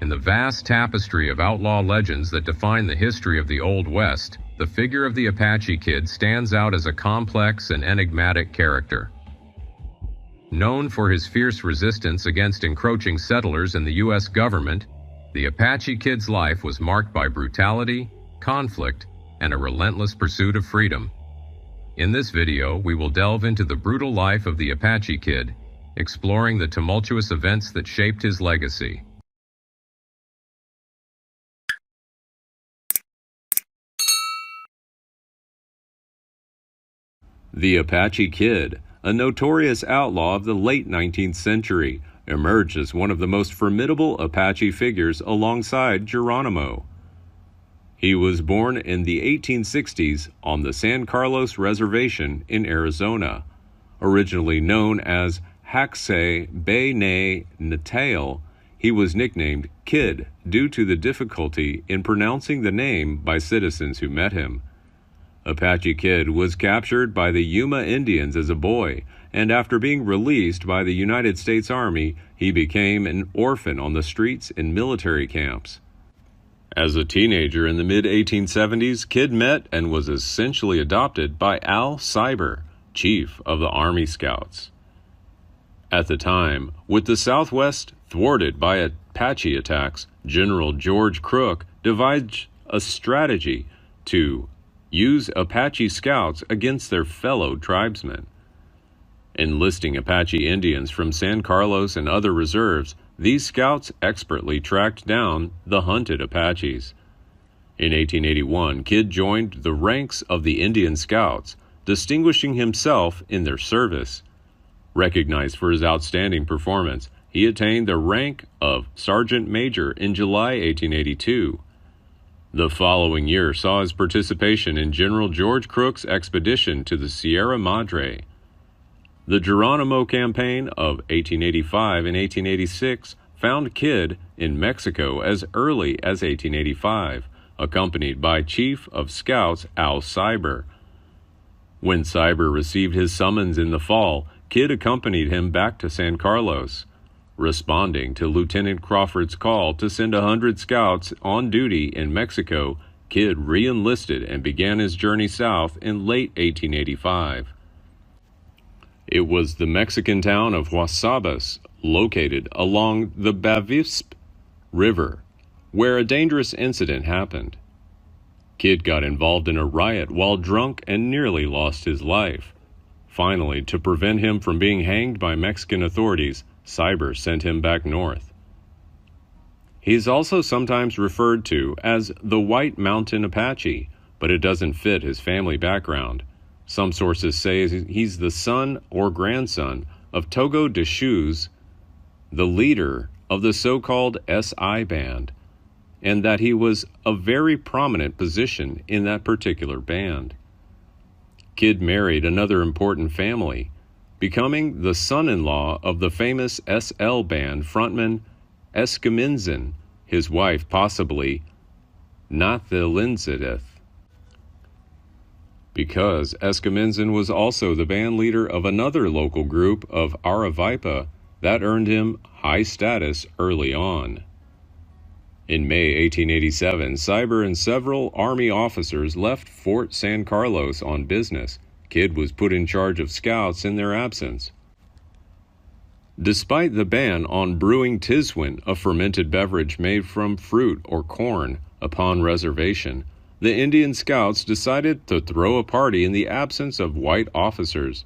In the vast tapestry of outlaw legends that define the history of the Old West, the figure of the Apache Kid stands out as a complex and enigmatic character. Known for his fierce resistance against encroaching settlers and the U.S. government, the Apache Kid's life was marked by brutality, conflict, and a relentless pursuit of freedom. In this video, we will delve into the brutal life of the Apache Kid, exploring the tumultuous events that shaped his legacy. The Apache Kid, a notorious outlaw of the late 19th century, emerged as one of the most formidable Apache figures alongside Geronimo. He was born in the 1860s on the San Carlos Reservation in Arizona. Originally known as Haxe Bene Natale, he was nicknamed Kid due to the difficulty in pronouncing the name by citizens who met him. Apache Kid was captured by the Yuma Indians as a boy, and after being released by the United States Army, he became an orphan on the streets in military camps. As a teenager in the mid-1870s, Kid met and was essentially adopted by Al Cyber, chief of the Army Scouts. At the time, with the Southwest thwarted by Apache attacks, General George Crook devised a strategy to use Apache scouts against their fellow tribesmen. Enlisting Apache Indians from San Carlos and other reserves, these scouts expertly tracked down the hunted Apaches. In 1881, Kid joined the ranks of the Indian Scouts, distinguishing himself in their service. Recognized for his outstanding performance, he attained the rank of Sergeant Major in July 1882. The following year saw his participation in General George Crook's expedition to the Sierra Madre. The Geronimo Campaign of 1885 and 1886 found Kid in Mexico as early as 1885, accompanied by Chief of Scouts Al Cyber. When Cyber received his summons in the fall, Kid accompanied him back to San Carlos. Responding to Lieutenant Crawford's call to send 100 scouts on duty in Mexico, Kid re-enlisted and began his journey south in late 1885. It was the Mexican town of Guasabas, located along the Bavispe River, where a dangerous incident happened. Kid got involved in a riot while drunk and nearly lost his life. Finally, to prevent him from being hanged by Mexican authorities, Cyber sent him back north. He is also sometimes referred to as the White Mountain Apache, but it doesn't fit his family background. Some sources say he's the son or grandson of Togo de Shoes, the leader of the so-called SI band, and that he was a very prominent position in that particular band. Kid married another important family, becoming the son-in-law of the famous SL band frontman Escamizin, his wife possibly Nathalinzidith. Because Escamizin was also the band leader of another local group of Aravaipa, that earned him high status early on. In May 1887, Cyber and several Army officers left Fort San Carlos on business. Kid was put in charge of scouts in their absence. Despite the ban on brewing tiswin, a fermented beverage made from fruit or corn, upon reservation, the Indian Scouts decided to throw a party in the absence of white officers.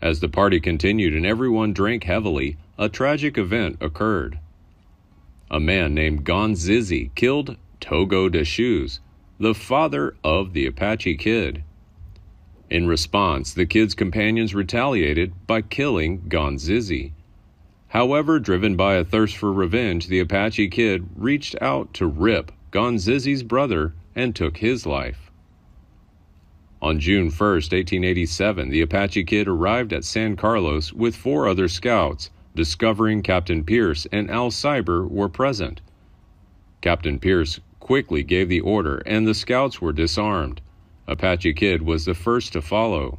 As the party continued and everyone drank heavily, a tragic event occurred. A man named Gonzizi killed Togo de Shoes, the father of the Apache Kid. In response, the Kid's companions retaliated by killing Gonzizi. However, driven by a thirst for revenge, the Apache Kid reached out to rip Gonzizi's brother and took his life. On June 1, 1887, the Apache Kid arrived at San Carlos with 4 other scouts, discovering Captain Pierce and Al Cyber were present. Captain Pierce quickly gave the order and the scouts were disarmed. Apache Kid was the first to follow.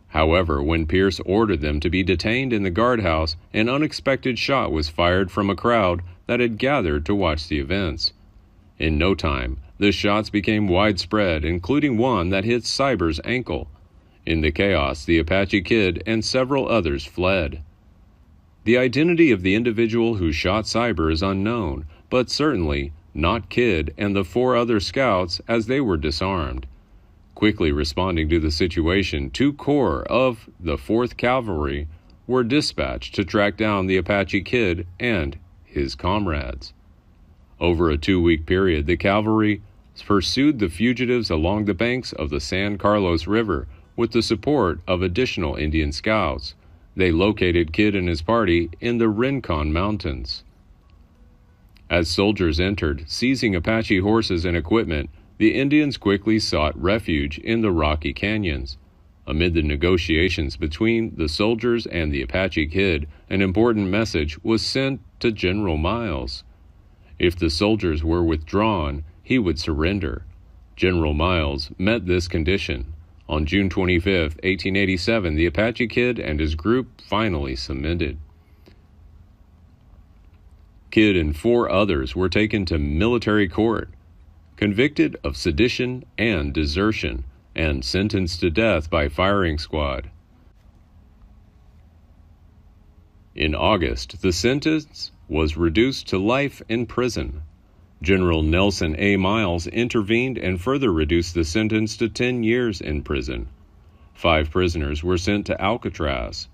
However, when Pierce ordered them to be detained in the guardhouse, an unexpected shot was fired from a crowd, that had gathered to watch the events. In no time, the shots became widespread, including one that hit Cyber's ankle. In the chaos, the Apache Kid and several others fled. The identity of the individual who shot Cyber is unknown, but certainly not Kid and the 4 other scouts as they were disarmed. Quickly responding to the situation, 2 corps of the 4th Cavalry were dispatched to track down the Apache Kid and his comrades. Over a 2-week period, the cavalry pursued the fugitives along the banks of the San Carlos River with the support of additional Indian scouts. They located Kid and his party in the Rincon Mountains. As soldiers entered, seizing Apache horses and equipment, the Indians quickly sought refuge in the rocky canyons. Amid the negotiations between the soldiers and the Apache Kid, an important message was sent to General Miles. If the soldiers were withdrawn, he would surrender. General Miles met this condition. On June 25, 1887, the Apache Kid and his group finally submitted. Kid and 4 others were taken to military court, convicted of sedition and desertion, and sentenced to death by firing squad. In August, the sentence was reduced to life in prison. General Nelson A. Miles intervened and further reduced the sentence to 10 years in prison. 5 prisoners were sent to Alcatraz.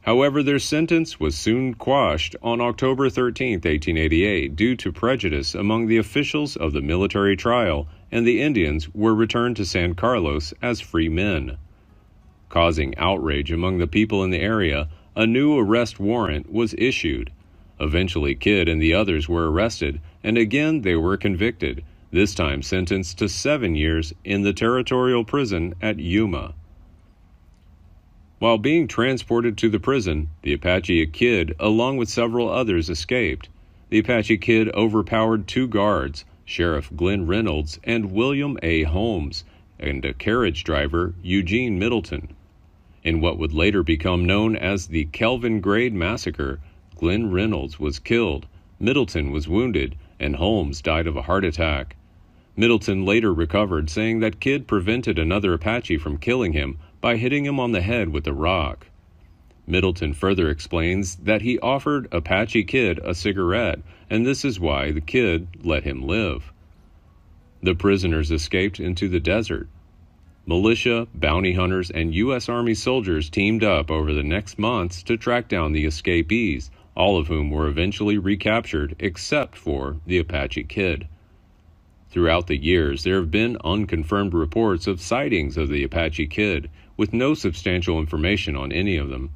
However, their sentence was soon quashed on October 13, 1888, due to prejudice among the officials of the military trial, and the Indians were returned to San Carlos as free men. Causing outrage among the people in the area, a new arrest warrant was issued. Eventually, Kid and the others were arrested, and again they were convicted, this time sentenced to 7 years in the territorial prison at Yuma. While being transported to the prison, the Apache Kid, along with several others, escaped. The Apache Kid overpowered 2 guards, Sheriff Glenn Reynolds and William A. Holmes, and a carriage driver, Eugene Middleton. In what would later become known as the Kelvin Grade Massacre, Glenn Reynolds was killed, Middleton was wounded, and Holmes died of a heart attack. Middleton later recovered, saying that Kid prevented another Apache from killing him by hitting him on the head with a rock. Middleton further explains that he offered Apache Kid a cigarette, and this is why the Kid let him live. The prisoners escaped into the desert. Militia, bounty hunters, and U.S. Army soldiers teamed up over the next months to track down the escapees, all of whom were eventually recaptured except for the Apache Kid. Throughout the years, there have been unconfirmed reports of sightings of the Apache Kid, with no substantial information on any of them.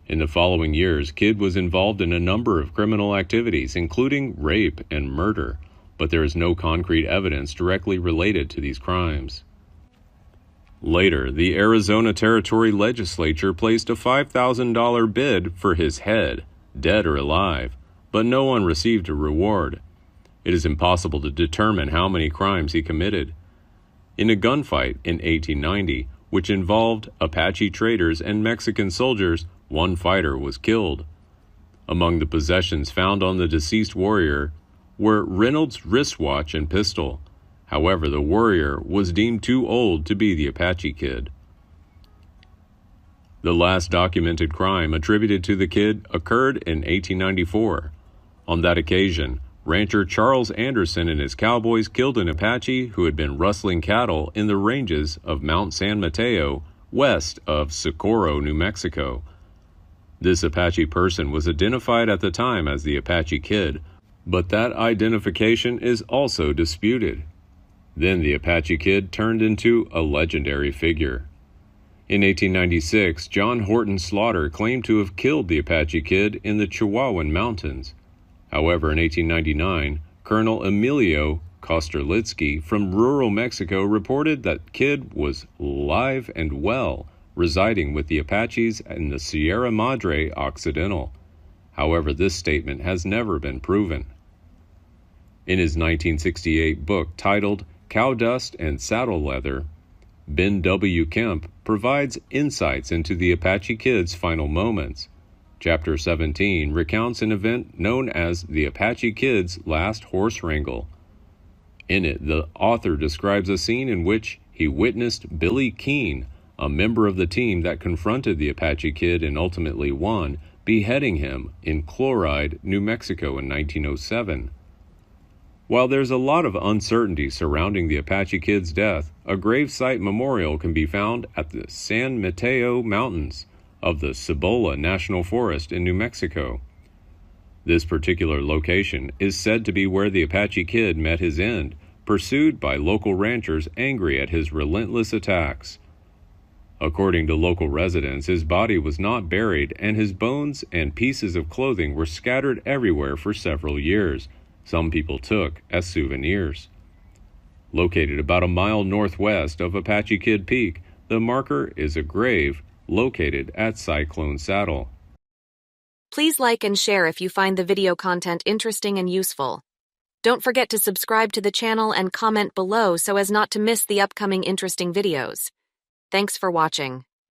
In the following years, Kid was involved in a number of criminal activities, including rape and murder, but there is no concrete evidence directly related to these crimes. Later, the Arizona Territory Legislature placed a $5,000 bid for his head, dead or alive, but no one received a reward. It is impossible to determine how many crimes he committed. In a gunfight in 1890, which involved Apache traders and Mexican soldiers, one fighter was killed. Among the possessions found on the deceased warrior were Reynolds' wristwatch and pistol. However, the warrior was deemed too old to be the Apache Kid. The last documented crime attributed to the Kid occurred in 1894. On that occasion, rancher Charles Anderson and his cowboys killed an Apache who had been rustling cattle in the ranges of Mount San Mateo, west of Socorro, New Mexico. This Apache person was identified at the time as the Apache Kid, but that identification is also disputed. Then the Apache Kid turned into a legendary figure. In 1896, John Horton Slaughter claimed to have killed the Apache Kid in the Chihuahuan Mountains. However, in 1899, Colonel Emilio Kosterlitsky from rural Mexico reported that Kid was alive and well, residing with the Apaches in the Sierra Madre Occidental. However, this statement has never been proven. In his 1968 book titled Cow Dust and Saddle Leather, Ben W. Kemp provides insights into the Apache Kid's final moments. Chapter 17 recounts an event known as the Apache Kid's last horse wrangle. In it, the author describes a scene in which he witnessed Billy Keene, a member of the team that confronted the Apache Kid and ultimately won, beheading him in Chloride, New Mexico in 1907. While there's a lot of uncertainty surrounding the Apache Kid's death, a gravesite memorial can be found at the San Mateo Mountains of the Cibola National Forest in New Mexico. This particular location is said to be where the Apache Kid met his end, pursued by local ranchers angry at his relentless attacks. According to local residents, his body was not buried and his bones and pieces of clothing were scattered everywhere for several years. Some people took as souvenirs. Located about a mile northwest of Apache Kid Peak, the marker is a grave located at Cyclone Saddle. Please like and share if you find the video content interesting and useful. Don't forget to subscribe to the channel and comment below so as not to miss the upcoming interesting videos. Thanks for watching.